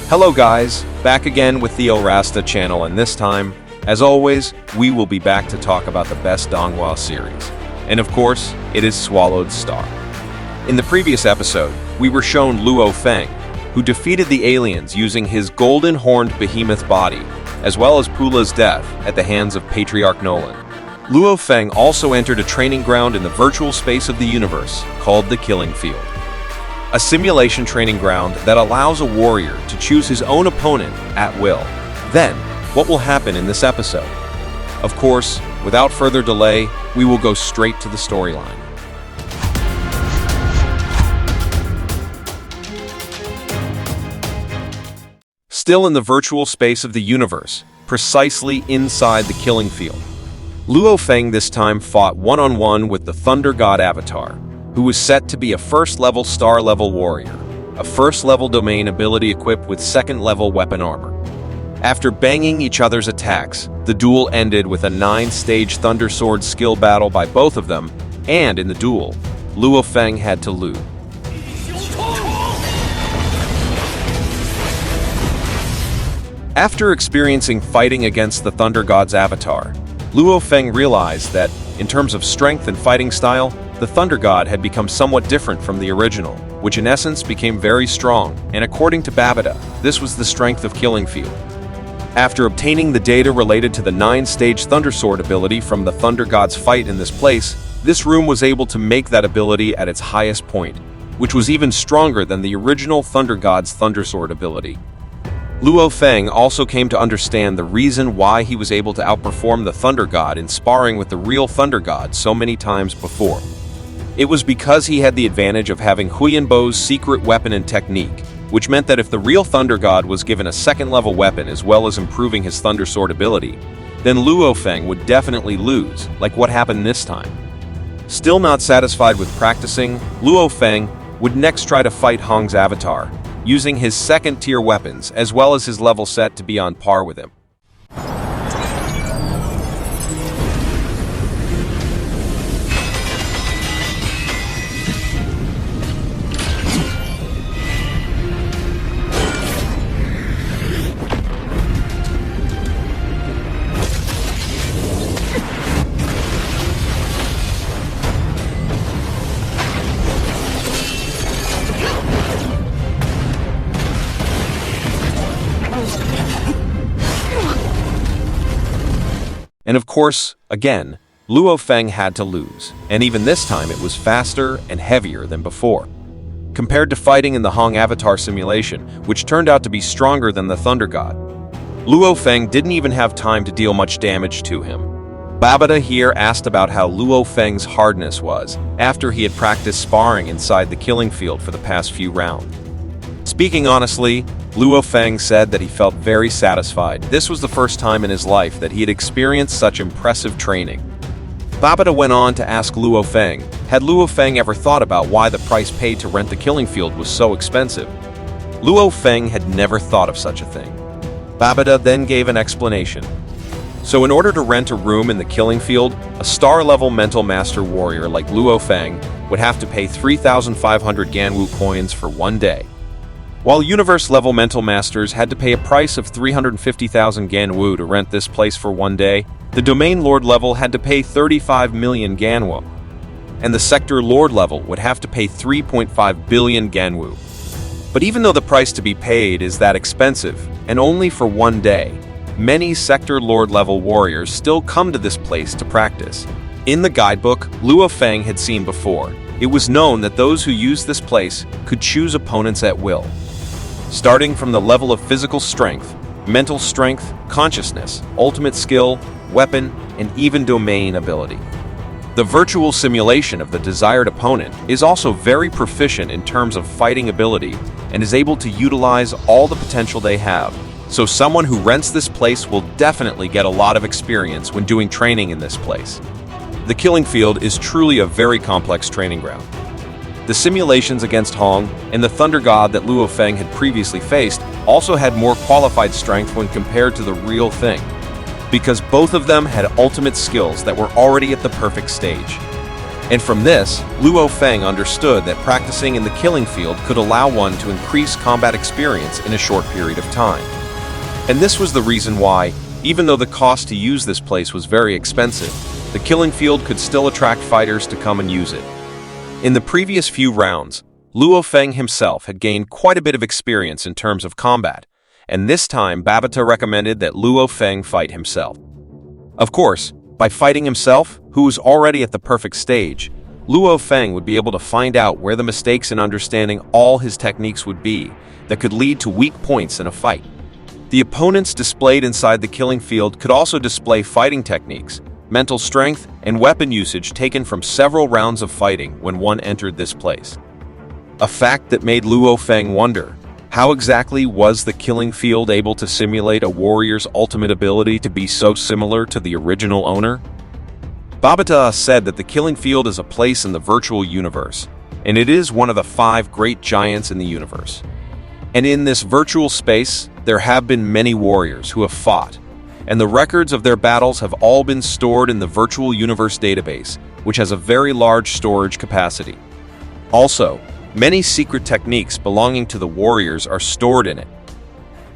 Hello guys, back again with the Rasta channel, and this time, as always, we will be back to talk about the best Donghua series. And of course, it is SwallowedStar. In the previous episode, we were shown Luo Feng, who defeated the aliens using his golden-horned behemoth body, as well as Pula's death at the hands of Patriarch Nolan. Luo Feng also entered a training ground in the virtual space of the universe called the Killing Field. A simulation training ground that allows a warrior to choose his own opponent at will. Then, what will happen in this episode? Of course, without further delay, we will go straight to the storyline. Still in the virtual space of the universe, precisely inside the Killing Field, Luo Feng this time fought one-on-one with the Thunder God Avatar, who was set to be a first-level star-level warrior, a first-level domain ability equipped with second-level weapon armor. After banging each other's attacks, the duel ended with a 9-stage Thunder Sword skill battle by both of them, and in the duel, Luo Feng had to lose. After experiencing fighting against the Thunder God's Avatar, Luo Feng realized that, in terms of strength and fighting style, the Thunder God had become somewhat different from the original, which in essence became very strong, and according to Babida, this was the strength of Killing Field. After obtaining the data related to the 9-stage Thunder Sword ability from the Thunder God's fight in this place, this room was able to make that ability at its highest point, which was even stronger than the original Thunder God's Thunder Sword ability. Luo Feng also came to understand the reason why he was able to outperform the Thunder God in sparring with the real Thunder God so many times before. It was because he had the advantage of having Huiyanbo's secret weapon and technique, which meant that if the real Thunder God was given a second-level weapon as well as improving his Thunder Sword ability, then Luo Feng would definitely lose, like what happened this time. Still not satisfied with practicing, Luo Feng would next try to fight Hong's Avatar, using his second-tier weapons as well as his level set to be on par with him. And of course, again, Luo Feng had to lose, and even this time it was faster and heavier than before. Compared to fighting in the Hong Avatar simulation, which turned out to be stronger than the Thunder God, Luo Feng didn't even have time to deal much damage to him. Babida here asked about how Luo Feng's hardness was after he had practiced sparring inside the Killing Field for the past few rounds. Speaking honestly, Luo Feng said that he felt very satisfied. This was the first time in his life that he had experienced such impressive training. Babida went on to ask Luo Feng, had Luo Feng ever thought about why the price paid to rent the Killing Field was so expensive? Luo Feng had never thought of such a thing. Babida then gave an explanation. So in order to rent a room in the Killing Field, a star-level mental master warrior like Luo Feng would have to pay 3,500 Ganwu coins for one day, while universe-level mental masters had to pay a price of 350,000 Ganwu to rent this place for one day. The domain lord level had to pay 35 million Ganwu, and the sector lord level would have to pay 3.5 billion Ganwu. But even though the price to be paid is that expensive, and only for one day, many sector lord level warriors still come to this place to practice. In the guidebook Luo Feng had seen before, it was known that those who used this place could choose opponents at will, starting from the level of physical strength, mental strength, consciousness, ultimate skill, weapon, and even domain ability. The virtual simulation of the desired opponent is also very proficient in terms of fighting ability and is able to utilize all the potential they have. So someone who rents this place will definitely get a lot of experience when doing training in this place. The Killing Field is truly a very complex training ground. The simulations against Hong and the Thunder God that Luo Feng had previously faced also had more qualified strength when compared to the real thing, because both of them had ultimate skills that were already at the perfect stage. And from this, Luo Feng understood that practicing in the killing field could allow one to increase combat experience in a short period of time. And this was the reason why, even though the cost to use this place was very expensive, the killing field could still attract fighters to come and use it. In the previous few rounds, Luo Feng himself had gained quite a bit of experience in terms of combat, and this time Babata recommended that Luo Feng fight himself. Of course, by fighting himself, who was already at the perfect stage, Luo Feng would be able to find out where the mistakes in understanding all his techniques would be that could lead to weak points in a fight. The opponents displayed inside the killing field could also display fighting techniques, mental strength, and weapon usage taken from several rounds of fighting when one entered this place. A fact that made Luo Feng wonder, how exactly was the killing field able to simulate a warrior's ultimate ability to be so similar to the original owner? Babata said that the killing field is a place in the virtual universe, and it is one of the 5 great giants in the universe. And in this virtual space, there have been many warriors who have fought, and the records of their battles have all been stored in the virtual universe database, which has a very large storage capacity. Also, many secret techniques belonging to the warriors are stored in it.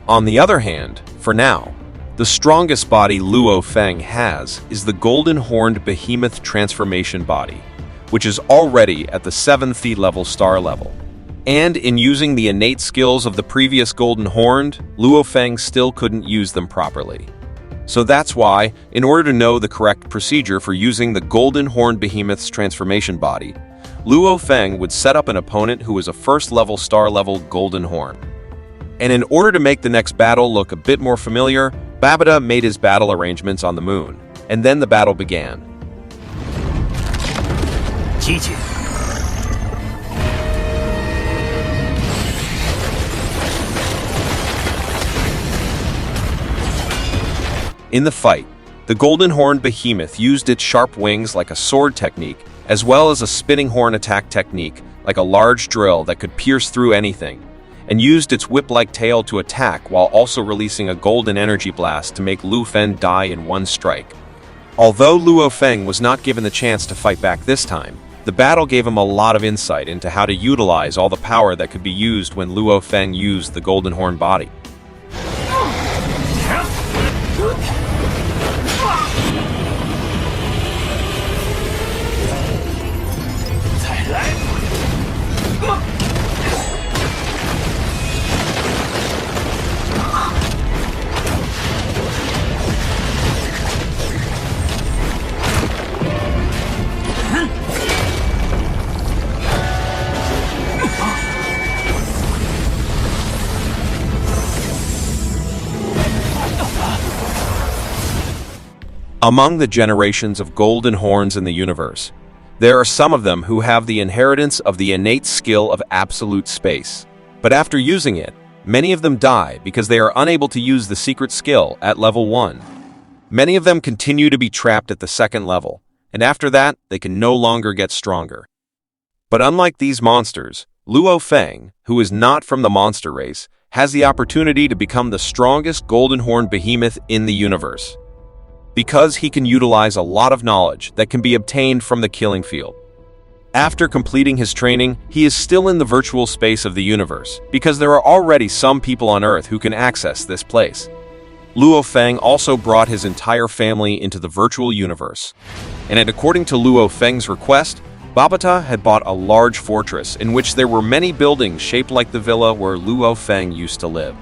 On the other hand, for now, the strongest body Luo Feng has is the golden-horned behemoth transformation body, which is already at the 7th level star level. And in using the innate skills of the previous golden-horned, Luo Feng still couldn't use them properly. So that's why, in order to know the correct procedure for using the golden-horned behemoth's transformation body, Luo Feng would set up an opponent who was a first-level star-level golden horn. And in order to make the next battle look a bit more familiar, Babata made his battle arrangements on the moon, and then the battle began. In the fight, the golden-horned behemoth used its sharp wings like a sword technique, as well as a spinning horn attack technique like a large drill that could pierce through anything, and used its whip-like tail to attack while also releasing a golden energy blast to make Luo Feng die in one strike. Although Luo Feng was not given the chance to fight back this time, the battle gave him a lot of insight into how to utilize all the power that could be used when Luo Feng used the golden horn body. Among the generations of golden horns in the universe, there are some of them who have the inheritance of the innate skill of absolute space. But after using it, many of them die because they are unable to use the secret skill at level 1. Many of them continue to be trapped at the 2nd level, and after that, they can no longer get stronger. But unlike these monsters, Luo Feng, who is not from the monster race, has the opportunity to become the strongest golden horn behemoth in the universe, because he can utilize a lot of knowledge that can be obtained from the killing field. After completing his training, he is still in the virtual space of the universe, because there are already some people on Earth who can access this place. Luo Feng also brought his entire family into the virtual universe, and according to Luo Feng's request, Babata had bought a large fortress in which there were many buildings shaped like the villa where Luo Feng used to live.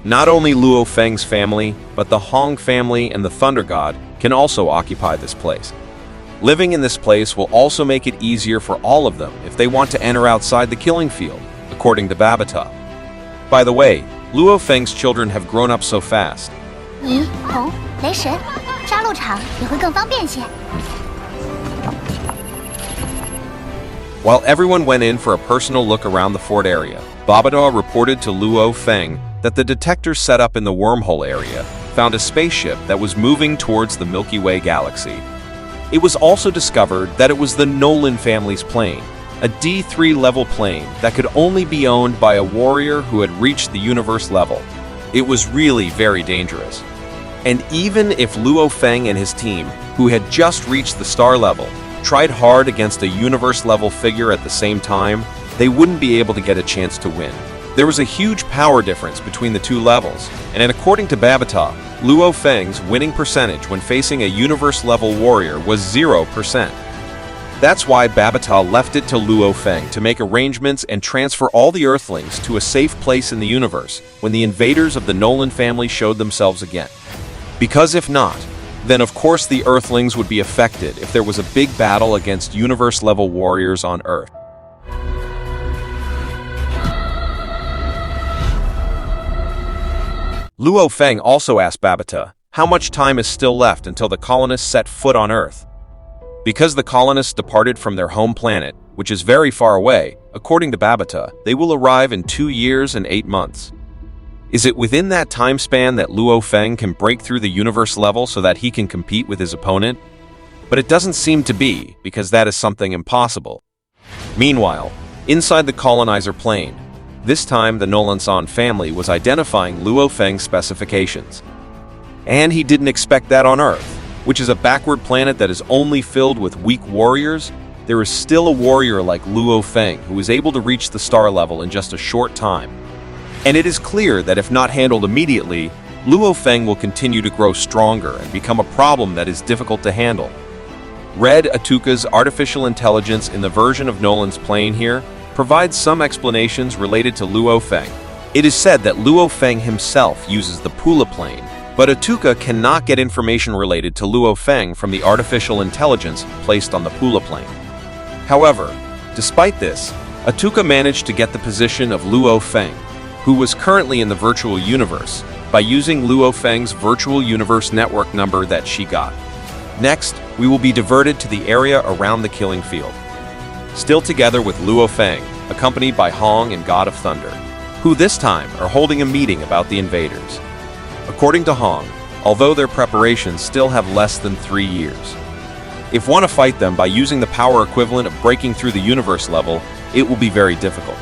Not only Luo Feng's family, but the Hong family and the Thunder God can also occupy this place. Living in this place will also make it easier for all of them if they want to enter outside the killing field, according to Babata. By the way, Luo Feng's children have grown up so fast. While everyone went in for a personal look around the fort area, Babata reported to Luo Feng that the detectors set up in the wormhole area found a spaceship that was moving towards the Milky Way galaxy. It was also discovered that it was the Nolan family's plane, a D3 level plane that could only be owned by a warrior who had reached the universe level. It was really very dangerous. And even if Luo Feng and his team, who had just reached the star level, tried hard against a universe-level figure at the same time, they wouldn't be able to get a chance to win. There was a huge power difference between the two levels, and according to Babata, Luo Feng's winning percentage when facing a universe-level warrior was 0%. That's why Babata left it to Luo Feng to make arrangements and transfer all the Earthlings to a safe place in the universe when the invaders of the Nolan family showed themselves again. Because if not, then of course the Earthlings would be affected if there was a big battle against universe-level warriors on Earth. Luo Feng also asked Babata how much time is still left until the colonists set foot on Earth. Because the colonists departed from their home planet, which is very far away, according to Babata, they will arrive in 2 years and 8 months. Is it within that time span that Luo Feng can break through the universe level so that he can compete with his opponent? But it doesn't seem to be, because that is something impossible. Meanwhile, inside the colonizer plane, this time the Nolansan family was identifying Luo Feng's specifications. And he didn't expect that on Earth, which is a backward planet that is only filled with weak warriors. There is still a warrior like Luo Feng who is able to reach the star level in just a short time. And it is clear that if not handled immediately, Luo Feng will continue to grow stronger and become a problem that is difficult to handle. Read Atuka's artificial intelligence in the version of Nolan's plane here provides some explanations related to Luo Feng. It is said that Luo Feng himself uses the Pula plane, but Atuka cannot get information related to Luo Feng from the artificial intelligence placed on the Pula plane. However, despite this, Atuka managed to get the position of Luo Feng, who was currently in the virtual universe, by using Luo Feng's virtual universe network number that she got. Next, we will be diverted to the area around the killing field. Still together with Luo Feng, accompanied by Hong and God of Thunder, who this time are holding a meeting about the invaders. According to Hong, although their preparations still have less than 3 years. If want to fight them by using the power equivalent of breaking through the universe level, it will be very difficult.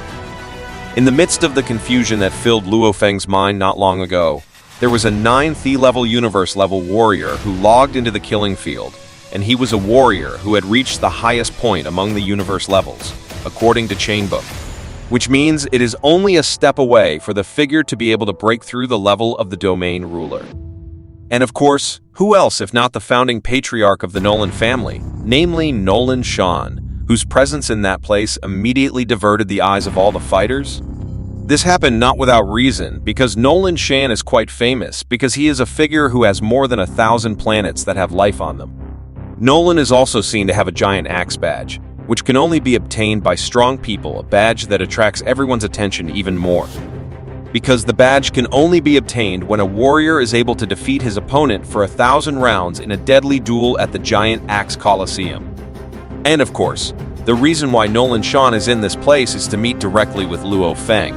In the midst of the confusion that filled Luo Feng's mind not long ago, there was a 9th level universe level warrior who logged into the killing field, and he was a warrior who had reached the highest point among the universe levels, according to Chainbook, which means it is only a step away for the figure to be able to break through the level of the domain ruler. And of course, who else if not the founding patriarch of the Nolan family, namely Nolan Shan, whose presence in that place immediately diverted the eyes of all the fighters? This happened not without reason, because Nolan Shan is quite famous because he is a figure who has more than 1,000 planets that have life on them. Nolan is also seen to have a giant axe badge, which can only be obtained by strong people, a badge that attracts everyone's attention even more. Because the badge can only be obtained when a warrior is able to defeat his opponent for 1,000 rounds in a deadly duel at the giant axe coliseum. And of course, the reason why Nolan Shan is in this place is to meet directly with Luo Feng.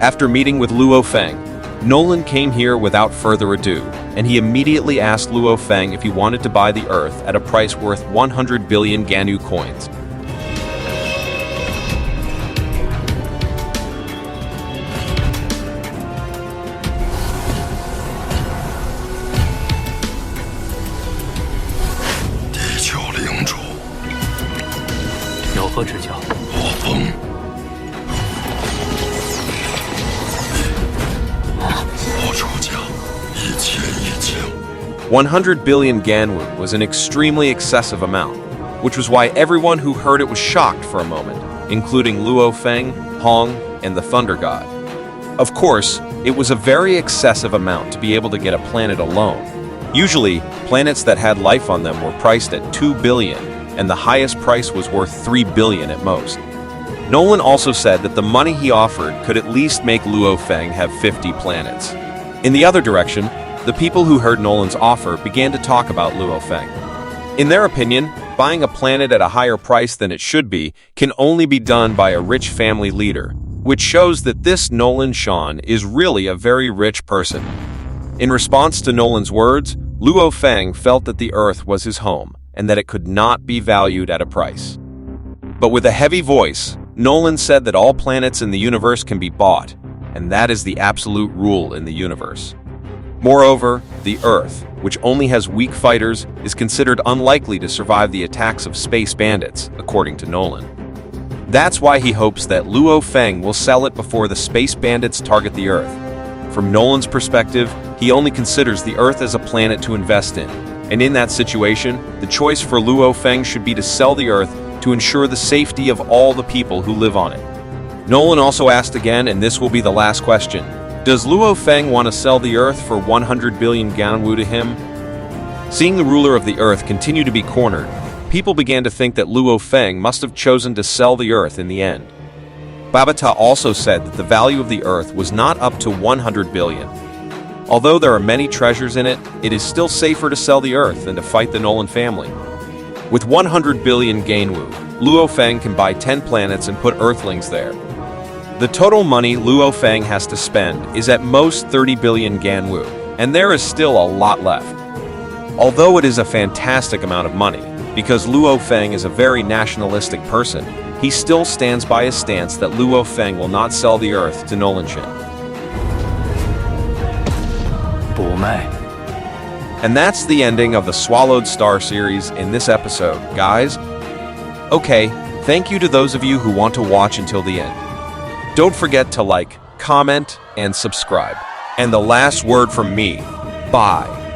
After meeting with Luo Feng, Nolan came here without further ado, and he immediately asked Luo Feng if he wanted to buy the Earth at a price worth 100 billion Ganu coins. Luo Feng. 100 billion Ganwu was an extremely excessive amount, which was why everyone who heard it was shocked for a moment, including Luo Feng, Hong, and the Thunder God. Of course, it was a very excessive amount to be able to get a planet alone. Usually, planets that had life on them were priced at 2 billion, and the highest price was worth 3 billion at most. Nolan also said that the money he offered could at least make Luo Feng have 50 planets. In the other direction, the people who heard Nolan's offer began to talk about Luo Feng. In their opinion, buying a planet at a higher price than it should be can only be done by a rich family leader, which shows that this Nolan Shan is really a very rich person. In response to Nolan's words, Luo Feng felt that the Earth was his home and that it could not be valued at a price. But with a heavy voice, Nolan said that all planets in the universe can be bought, and that is the absolute rule in the universe. Moreover, the Earth, which only has weak fighters, is considered unlikely to survive the attacks of space bandits, according to Nolan. That's why he hopes that Luo Feng will sell it before the space bandits target the Earth. From Nolan's perspective, he only considers the Earth as a planet to invest in, and in that situation, the choice for Luo Feng should be to sell the Earth to ensure the safety of all the people who live on it. Nolan also asked again, and this will be the last question, does Luo Feng want to sell the Earth for 100 billion ganwu to him? Seeing the ruler of the Earth continue to be cornered, people began to think that Luo Feng must have chosen to sell the Earth in the end. Babata also said that the value of the Earth was not up to 100 billion. Although there are many treasures in it, it is still safer to sell the Earth than to fight the Nolan family. With 100 billion ganwu, Luo Feng can buy 10 planets and put Earthlings there. The total money Luo Feng has to spend is at most 30 billion ganwu, and there is still a lot left. Although it is a fantastic amount of money, because Luo Feng is a very nationalistic person, he still stands by his stance that Luo Feng will not sell the Earth to Nolanshin. And that's the ending of the SwallowedStar series in this episode, guys. Okay, thank you to those of you who want to watch until the end. Don't forget to like, comment, and subscribe. And the last word from me, bye.